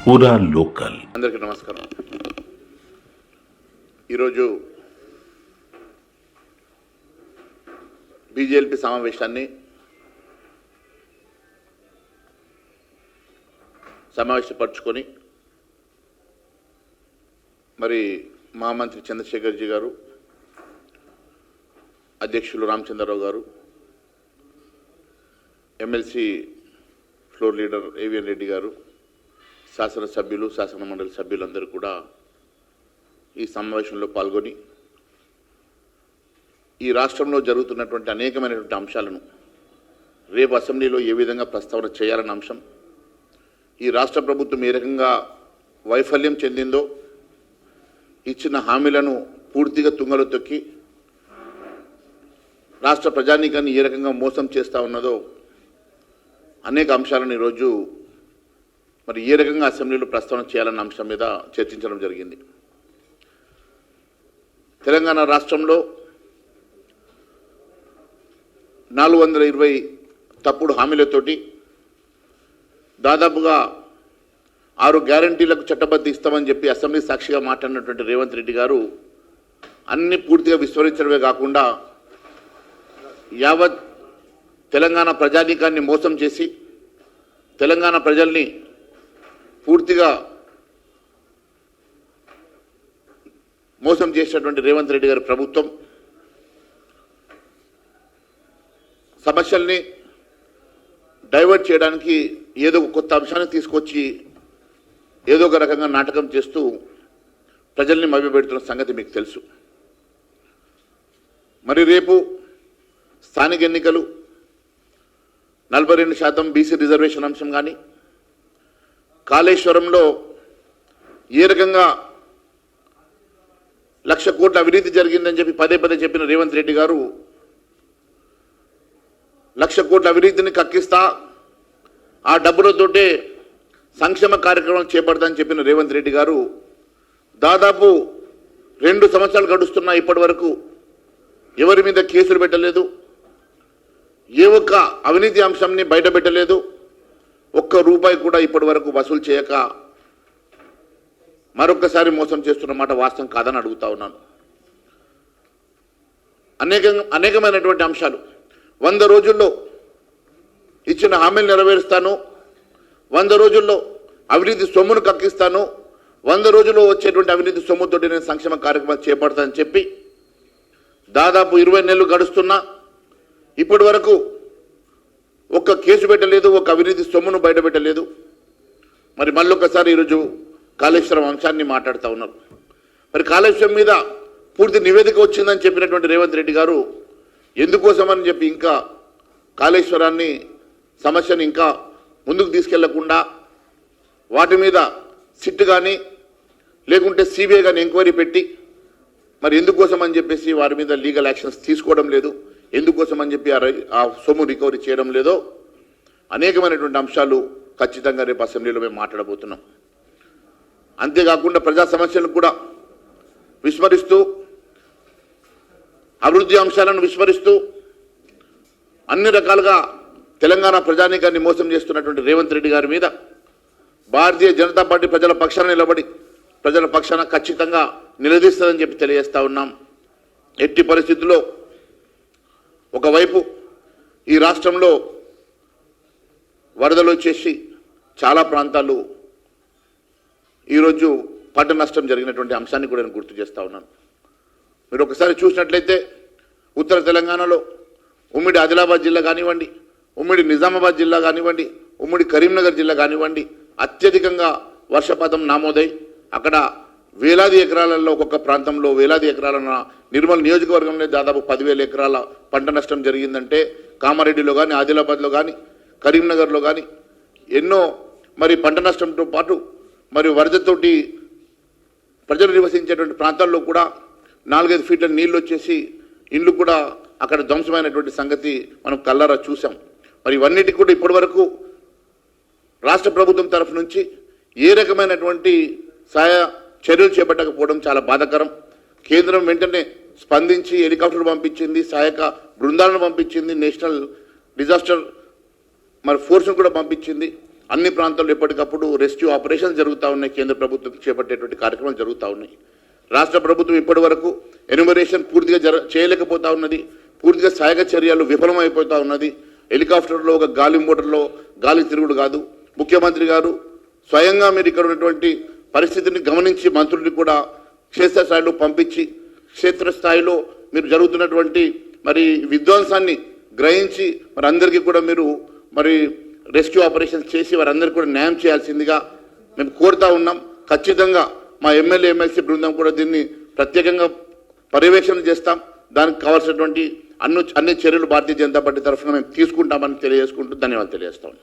పూరా లోకల్. అందరికీ నమస్కారం. ఈరోజు బీజేపీ సమావేశాన్ని సమావేశపరుచుకొని మరి మహామంత్రి చంద్రశేఖర్జీ గారు, అధ్యక్షులు రామచంద్రరావు గారు, MLC floor leader AVN Reddy గారు, శాసనసభ్యులు, శాసన మండలి సభ్యులందరూ కూడా ఈ సమావేశంలో పాల్గొని ఈ రాష్ట్రంలో జరుగుతున్నటువంటి అనేకమైనటువంటి అంశాలను రేపు అసెంబ్లీలో ఏ విధంగా ప్రస్తావన చేయాలన్న అంశం, ఈ రాష్ట్ర ప్రభుత్వం ఏ రకంగా వైఫల్యం చెందిందో, ఇచ్చిన హామీలను పూర్తిగా తుంగలో తొక్కి రాష్ట్ర ప్రజానీకాన్ని ఏ రకంగా మోసం చేస్తూ ఉన్నదో అనేక అంశాలను ఈరోజు మరి ఏ రకంగా అసెంబ్లీలో ప్రస్తావన చేయాలన్న అంశం మీద చర్చించడం జరిగింది. తెలంగాణ రాష్ట్రంలో 420 తప్పుడు హామీలతోటి దాదాపుగా 6 గ్యారంటీలకు చట్టబద్ధ ఇస్తామని చెప్పి అసెంబ్లీ సాక్షిగా మాట్లాడినటువంటి రేవంత్ రెడ్డి గారు అన్ని పూర్తిగా విస్మరించడమే కాకుండా యావత్ తెలంగాణ ప్రజానీకాన్ని మోసం చేసి తెలంగాణ ప్రజల్ని పూర్తిగా మోసం చేసినటువంటి రేవంత్ రెడ్డి గారి ప్రభుత్వం సమస్యల్ని డైవర్ట్ చేయడానికి ఏదో ఒక కొత్త అంశాన్ని తీసుకొచ్చి ఏదో ఒక రకంగా నాటకం చేస్తూ ప్రజల్ని మభ్యపెడుతున్న సంగతి మీకు తెలుసు. మరి రేపు స్థానిక ఎన్నికలు 42% బీసీ రిజర్వేషన్ అంశం కానీ, కాళేశ్వరంలో ఏ రకంగా 1,00,000 కోట్ల అవినీతి జరిగిందని చెప్పి పదే పదే చెప్పిన రేవంత్ రెడ్డి గారు 1,00,000 కోట్ల అవినీతిని కక్కిస్తా, ఆ డబ్బులతోటే సంక్షేమ కార్యక్రమాలు చేపడతానని చెప్పిన రేవంత్ రెడ్డి గారు దాదాపు 2 సంవత్సరాలు గడుస్తున్నా ఇప్పటి వరకు ఎవరి మీద కేసులు పెట్టలేదు, ఏ ఒక్క అవినీతి అంశాన్ని బయట పెట్టలేదు, ఒక్క రూపాయి కూడా ఇప్పటి వరకు వసూలు చేయక మరొకసారి మోసం చేస్తున్నమాట వాస్తవం కాదని అడుగుతా ఉన్నాను. అనేకమైనటువంటి అంశాలు 100 రోజుల్లో ఇచ్చిన హామీలు నెరవేరుస్తాను, 100 రోజుల్లో అవినీతి సొమ్మును కక్కిస్తాను, 100 రోజుల్లో వచ్చేటువంటి అవినీతి సొమ్ముతోటి నేను సంక్షేమ కార్యక్రమాలు చేపడతానని చెప్పి దాదాపు 20 నెలలు గడుస్తున్నా ఇప్పటి వరకు ఒక్క కేసు పెట్టలేదు, ఒక అవినీతి సొమ్మును బయట పెట్టలేదు. మరి మళ్ళొకసారి ఈరోజు కాళేశ్వరం అంశాన్ని మాట్లాడుతూ ఉన్నారు. మరి కాళేశ్వరం మీద పూర్తి నివేదిక వచ్చిందని చెప్పినటువంటి రేవంత్ రెడ్డి గారు ఎందుకోసమని చెప్పి ఇంకా కాళేశ్వరాన్ని సమస్యను ఇంకా ముందుకు తీసుకెళ్లకుండా వాటి మీద సిట్ కానీ లేకుంటే సిబిఐ కానీ ఎంక్వైరీ పెట్టి మరి ఎందుకోసం అని చెప్పేసి వారి మీద లీగల్ యాక్షన్స్ తీసుకోవడం లేదు, ఎందుకోసం అని చెప్పి ఆ సొమ్ము రికవరీ చేయడం లేదో అనేకమైనటువంటి అంశాలు ఖచ్చితంగా రేపు అసెంబ్లీలో మేము మాట్లాడబోతున్నాం. అంతేకాకుండా ప్రజా సమస్యలను కూడా విస్మరిస్తూ, అభివృద్ధి అంశాలను విస్మరిస్తూ అన్ని రకాలుగా తెలంగాణ ప్రజానీకాన్ని మోసం చేస్తున్నటువంటి రేవంత్ రెడ్డి గారి మీద భారతీయ జనతా పార్టీ ప్రజల పక్షాన నిలబడి ప్రజల పక్షాన ఖచ్చితంగా నిలదీస్తుందని చెప్పి తెలియజేస్తా ఉన్నాం. ఎట్టి పరిస్థితుల్లో ఒకవైపు ఈ రాష్ట్రంలో వరదలు వచ్చేసి చాలా ప్రాంతాలు ఈరోజు పంట నష్టం జరిగినటువంటి అంశాన్ని కూడా నేను గుర్తు చేస్తూ ఉన్నాను. మీరు ఒకసారి చూసినట్లయితే ఉత్తర తెలంగాణలో ఉమ్మడి ఆదిలాబాద్ జిల్లా కానివ్వండి, ఉమ్మడి నిజామాబాద్ జిల్లా కానివ్వండి, ఉమ్మడి కరీంనగర్ జిల్లా కానివ్వండి అత్యధికంగా వర్షపాతం నమోదై అక్కడ వేలాది ఎకరాలలో ఒక్కొక్క ప్రాంతంలో వేలాది ఎకరాల నిర్మల్ నియోజకవర్గంలో దాదాపు 10,000 ఎకరాల పంట నష్టం జరిగిందంటే కామారెడ్డిలో కానీ, ఆదిలాబాద్లో కానీ, కరీంనగర్లో కానీ ఎన్నో మరి పంట నష్టంతో పాటు మరి వరదతోటి ప్రజలు నివసించేటువంటి ప్రాంతాల్లో కూడా 4-5 ఫీట్ల నీళ్ళు వచ్చేసి ఇండ్లు కూడా అక్కడ ధ్వంసమైనటువంటి సంగతి మనం కళ్ళారా చూసాం. మరి ఇవన్నిటికి కూడా ఇప్పటి వరకు రాష్ట్ర ప్రభుత్వం తరఫు నుంచి ఏ రకమైనటువంటి సహాయ చర్యలు చేపట్టకపోవడం చాలా బాధాకరం. కేంద్రం వెంటనే స్పందించి హెలికాప్టర్ పంపించింది, సహాయక బృందాలను పంపించింది, నేషనల్ డిజాస్టర్ మరి ఫోర్స్ను కూడా పంపించింది. అన్ని ప్రాంతాల్లో ఎప్పటికప్పుడు రెస్క్యూ ఆపరేషన్స్ జరుగుతూ ఉన్నాయి. కేంద్ర ప్రభుత్వం చేపట్టేటువంటి కార్యక్రమాలు జరుగుతూ ఉన్నాయి. రాష్ట్ర ప్రభుత్వం ఇప్పటి వరకు ఎన్యూమరేషన్ పూర్తిగా చేయలేకపోతా ఉన్నది. పూర్తిగా సహాయక చర్యలు విఫలమైపోతూ ఉన్నది. హెలికాప్టర్లో ఒక గాలి మోటార్లో గాలి తిరుగుడు కాదు. ముఖ్యమంత్రి గారు స్వయంగా మీరు ఇక్కడ ఉన్నటువంటి పరిస్థితిని గమనించి మంత్రుల్ని కూడా క్షేత్రస్థాయిలో పంపించి క్షేత్రస్థాయిలో మీరు జరుగుతున్నటువంటి మరి విధ్వంసాన్ని గ్రహించి మరి అందరికీ కూడా మీరు మరి రెస్క్యూ ఆపరేషన్స్ చేసి వారందరికీ కూడా న్యాయం చేయాల్సిందిగా మేము కోరుతా ఉన్నాం. ఖచ్చితంగా మా ఎమ్మెల్యే ఎమ్మెల్సీ బృందం కూడా దీన్ని ప్రత్యేకంగా పర్యవేక్షణ చేస్తాం. దానికి కావాల్సినటువంటి అన్ని చర్యలు భారతీయ జనతా పార్టీ తరఫున మేము తీసుకుంటామని తెలియజేసుకుంటూ ధన్యవాదాలు తెలియజేస్తాం.